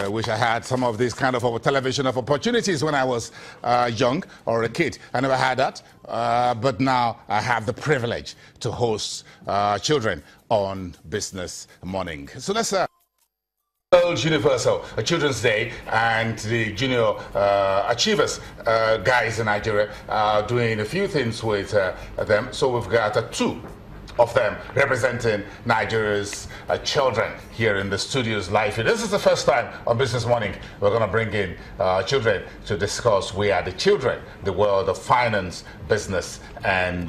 I wish I had some of these kind of television of opportunities when I was young or a kid. I never had that, but now I have the privilege to host children on Business Morning. So let's World Universal Children's Day, and the Junior Achievers guys in Nigeria are doing a few things with them. So we've got two of them representing Nigeria's children here in the studios live. This is the first time on Business Morning we're going to bring in children to discuss We Are the Children, the world of finance, business, and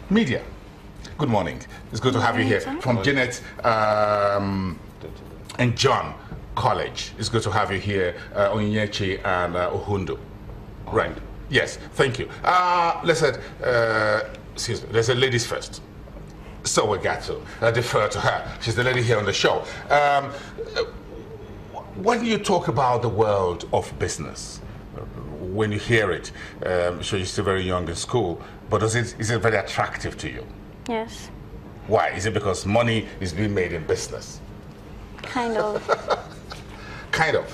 media. Good morning. It's good to have you here. From Janet and John College. It's good to have you here, Onyechi and Ohundu. Right. Yes, thank you. Excuse me, let's say ladies first. So we got to defer to her. She's the lady here on the show. When you talk about the world of business, when you hear it, I'm sure you're still very young in school, but is it very attractive to you? Yes. Why? Is it because money is being made in business? Kind of. Kind of.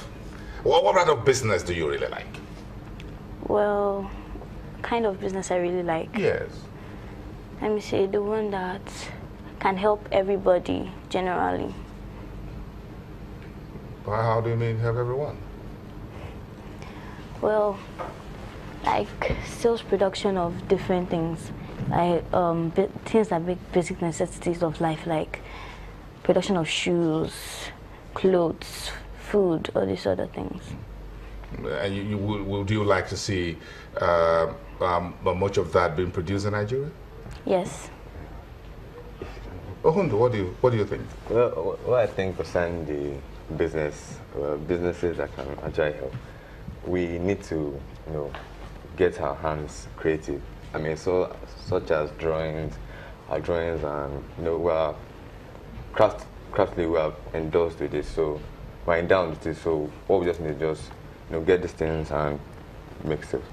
What kind of business do you really like? Well, kind of business I really like. Yes. Let me say the one that can help everybody generally. How do you mean help everyone? Well, like sales production of different things. Like things that make basic necessities of life, like production of shoes, clothes, food, all these other things. And would you like to see much of that being produced in Nigeria? Yes. Ohundu, what do you think? Well, what I think concerning the businesses that can actually help, we need to, get our hands creative. I mean, such as drawings, and we're craftily we are endorsed with this, so we're endowed with this. So what we just need to get these things and make sales.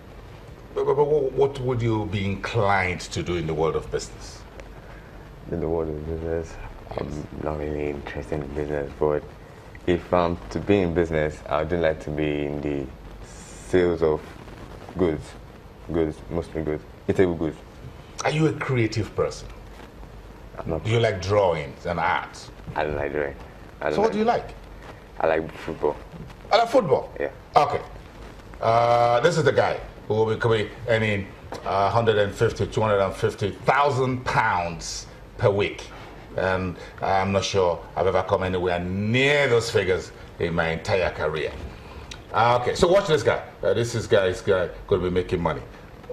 But what would you be inclined to do in the world of business? In the world of business, I'm not really interested in business, but if I'm to be in business, I would like to be in the sales of goods, mostly goods. Eatable goods. Are you a creative person? I'm not. Do you like drawings and art? I don't like drawing. What do you like? I like football. I like football? Yeah. Okay. This is the guy who will be earning 150, 250,000 pounds per week. And I'm not sure I've ever come anywhere near those figures in my entire career. Okay, so watch this guy. This guy is going to be making money.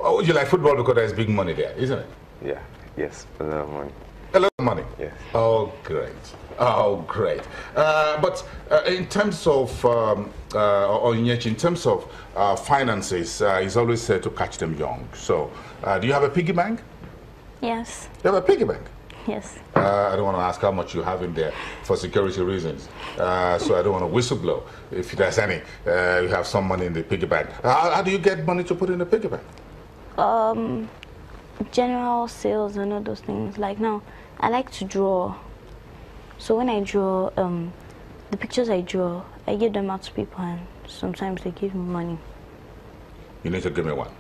Oh, you like football because there's big money there, isn't it? Yeah, yes, a lot of money. A lot of money? Yes. Oh, great. Oh, great. But in terms of, in terms of finances, it's always said to catch them young. So, do you have a piggy bank? Yes. You have a piggy bank? Yes. I don't want to ask how much you have in there for security reasons. So I don't want to whistleblow. If there's any, you have some money in the piggy bank. How do you get money to put in the piggy bank? General sales and all those things. Like now, I like to draw. So when I draw, the pictures I draw, I give them out to people, and sometimes they give me money. You need to give me one.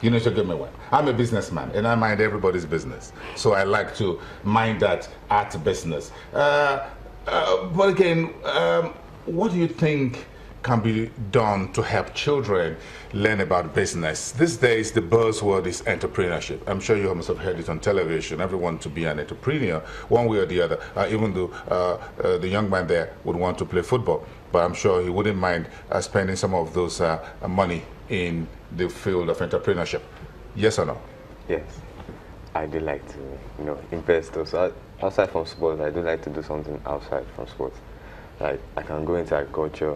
You need to give me one. I'm a businessman, and I mind everybody's business. So I like to mind that art business. But again, what do you think can be done to help children learn about business? These days, the buzzword is entrepreneurship. I'm sure you must have heard it on television. Everyone to be an entrepreneur, one way or the other. Even though the young man there would want to play football, but I'm sure he wouldn't mind spending some of those money in the field of entrepreneurship. Yes or no? Yes, I do like to, invest also. Outside from sports, I do like to do something outside from sports. Like I can go into agriculture.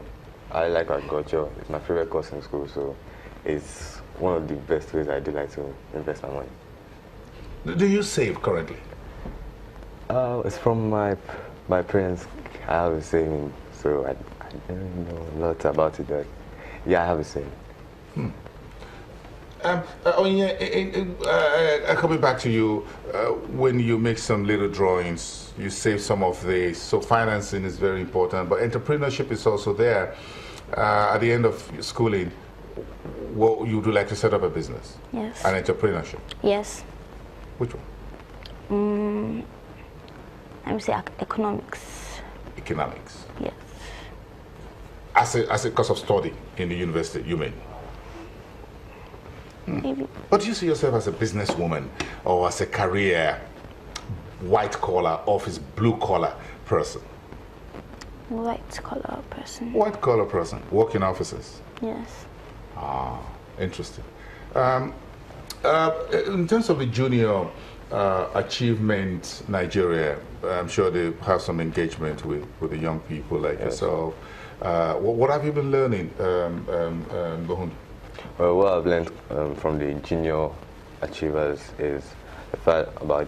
I like agriculture. It's my favorite course in school, so it's one of the best ways I do like to invest my money. Do you save currently? It's from my parents. I have a saving, so I don't know a lot about it. But yeah, I have a saving. Coming back to you, when you make some little drawings, you save some of this. So financing is very important, but entrepreneurship is also there. At the end of schooling, what you would like to set up a business? Yes. An entrepreneurship? Yes. Which one? I would say economics. Economics. Yes. As a course of study in the university, you mean? Maybe. But do you see yourself as a businesswoman or as a career white collar, office, blue collar person? White collar person. White collar person, working offices. Yes. Ah, interesting. In terms of the junior achievement Nigeria, I'm sure they have some engagement with the young people like yourself. What have you been learning, Bohun? Well, what I've learned from the junior achievers is the fact about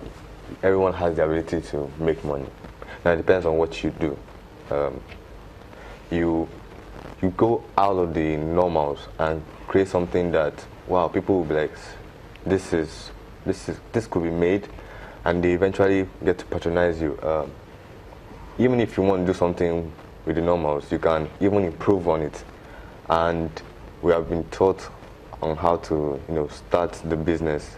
everyone has the ability to make money. Now it depends on what you do. You go out of the normals and create something that, wow, people will be like, this could be made, and they eventually get to patronize you. Even if you want to do something with the normals, you can even improve on it. And we have been taught on how to, start the business.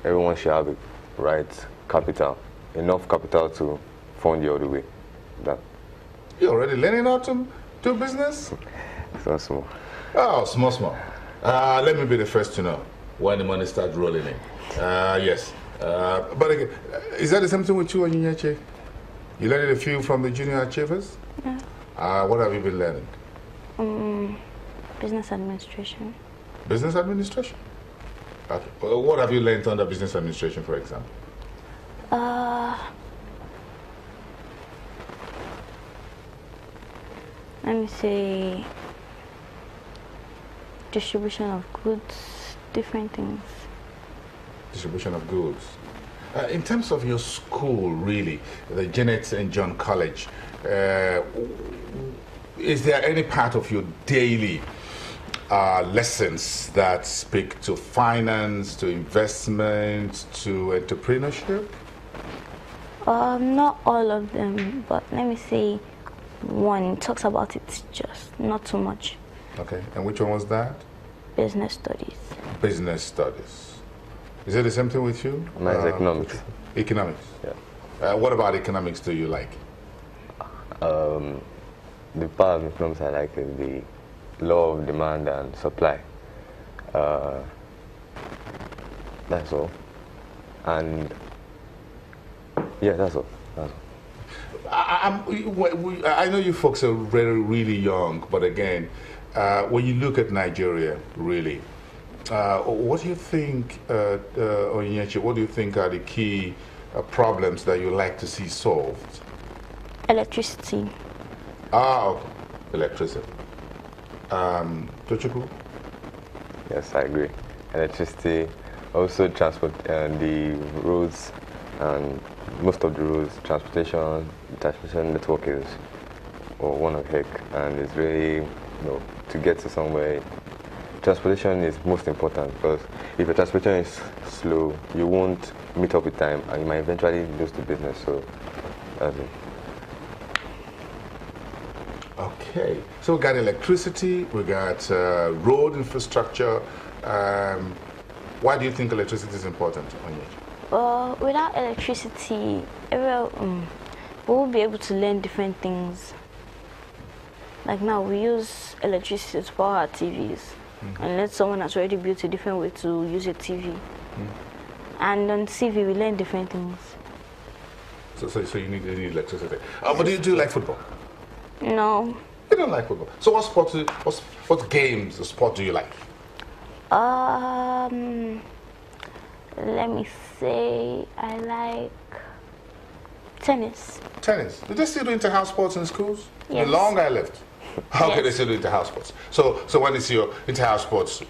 Everyone should have the right capital, enough capital to fund you all the way. You're already learning how to do business? So small. Oh, small. Let me be the first to know when the money starts rolling in. Yes. But again, is that the same thing with you and Onyeche? You learned a few from the junior achievers? Yeah. What have you been learning? Business administration. Business administration? Okay. Well, what have you learned under business administration, for example? Let me say distribution of goods, different things. Distribution of goods. In terms of your school, really, the Janet St. John College, is there any part of your daily lessons that speak to finance, to investment, to entrepreneurship? Not all of them, but let me say one talks about it, just not too much. Okay, and which one was that? Business studies. Business studies. Is it the same thing with you? Mine is economics. Economics? Yeah. What about economics do you like? The part of economics I like is the law of demand and supply. That's all. And yeah, that's all. I know you folks are really young, but again, when you look at Nigeria, really, what do you think, Onyeche, what do you think are the key problems that you like to see solved? Electricity. Okay. Electricity. Tochukwu? Yes, I agree. Electricity, also transport, the roads, and most of the roads, transportation network is one of heck, and it's really, to get to somewhere, transportation is most important, because if your transportation is slow, you won't meet up with time, and you might eventually lose the business. So that's it. Okay, so we got electricity, we got road infrastructure. Why do you think electricity is important, Onyeche? Without electricity, we won't be able to learn different things. Like now, we use electricity to power our TVs, unless someone has already built a different way to use a TV. And on TV, we learn different things. So you need electricity. But do you like football? No. You don't like football. So what games or sport do you like? Let me say I like tennis. Tennis. Do they still do inter-house sports in schools? Yes. The longer I lived. How can Yes. they still do inter-house sports? So when is your inter-house sports?